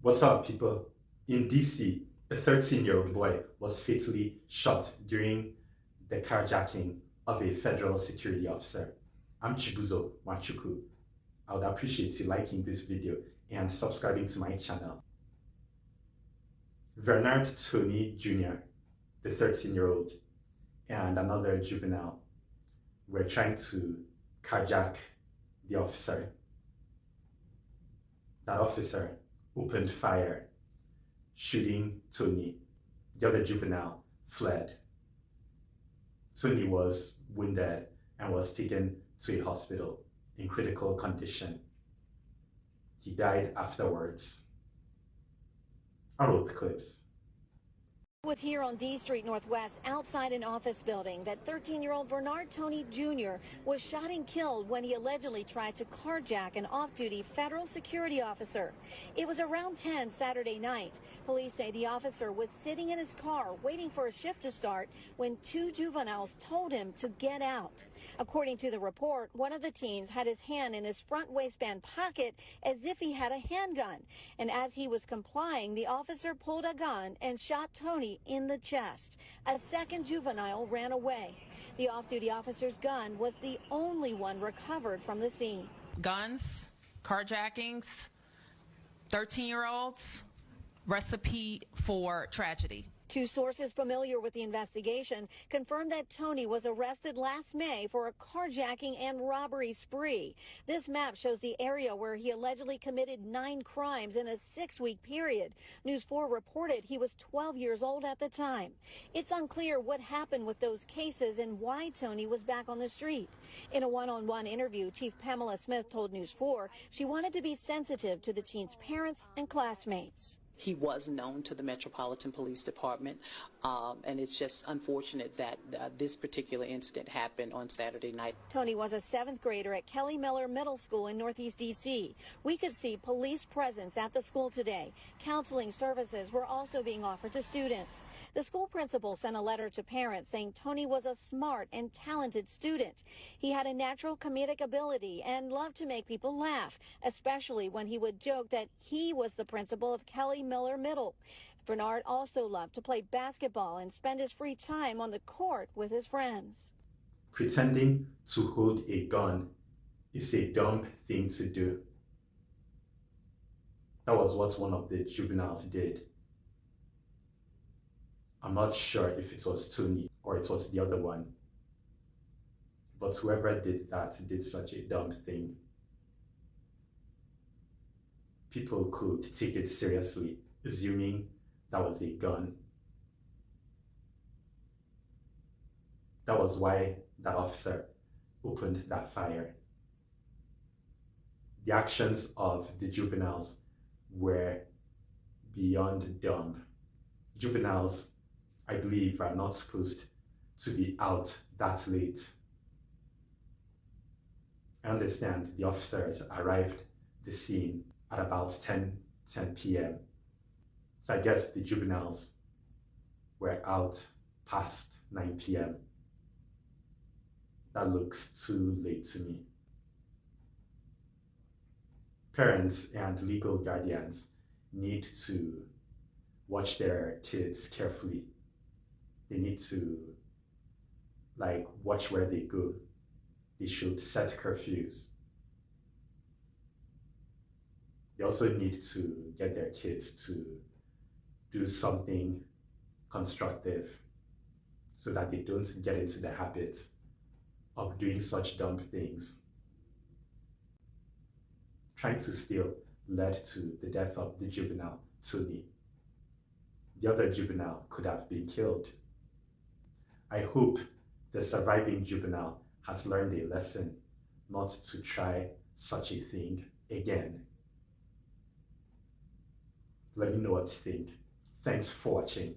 What's up, people? In DC, a 13-year-old boy was fatally shot during the carjacking of a federal security officer. I'm Chibuzo Machuku. I would appreciate you liking this video and subscribing to my channel. Bernard Tony Jr., the 13-year-old, and another juvenile were trying to carjack the officer. That officer opened fire, shooting Tony. The other juvenile fled. Tony was wounded and was taken to a hospital in critical condition. He died afterwards. I wrote the clips. Was here on D Street Northwest outside an office building that 13-year-old Bernard Tony Jr. was shot and killed when he allegedly tried to carjack an off-duty federal security officer. It was around 10 Saturday night. Police say the officer was sitting in his car waiting for a shift to start when two juveniles told him to get out. According to the report, one of the teens had his hand in his front waistband pocket as if he had a handgun. And as he was complying, the officer pulled a gun and shot Tony in the chest. A second juvenile ran away. The off-duty officer's gun was the only one recovered from the scene. Guns, carjackings, 13-year-olds, recipe for tragedy. Two sources familiar with the investigation confirmed that Tony was arrested last May for a carjacking and robbery spree. This map shows the area where he allegedly committed 9 crimes in a 6-week period. News 4 reported he was 12 years old at the time. It's unclear what happened with those cases and why Tony was back on the street. In a one-on-one interview, Chief Pamela Smith told News 4 she wanted to be sensitive to the teen's parents and classmates. He was known to the Metropolitan Police Department, and it's just unfortunate that this particular incident happened on Saturday night. Tony was a 7th grader at Kelly Miller Middle School in Northeast D.C. We could see police presence at the school today. Counseling services were also being offered to students. The school principal sent a letter to parents saying Tony was a smart and talented student. He had a natural comedic ability and loved to make people laugh, especially when he would joke that he was the principal of Kelly Miller Middle. Bernard also loved to play basketball and spend his free time on the court with his friends. Pretending to hold a gun is a dumb thing to do. That was what one of the juveniles did. I'm not sure if it was Tony or it was the other one, but whoever did that did such a dumb thing. People could take it seriously, assuming that was a gun. That was why that officer opened that fire. The actions of the juveniles were beyond dumb. Juveniles, I believe, are not supposed to be out that late. I understand the officers arrived at the scene at about 10 p.m. So I guess the juveniles were out past 9 p.m. That looks too late to me. Parents and legal guardians need to watch their kids carefully. They need to watch where they go. They should set curfews. They also need to get their kids to do something constructive so that they don't get into the habit of doing such dumb things. Trying to steal led to the death of the juvenile, Tony. The other juvenile could have been killed. I hope the surviving juvenile has learned a lesson not to try such a thing again. Let me know what you think. Thanks for watching.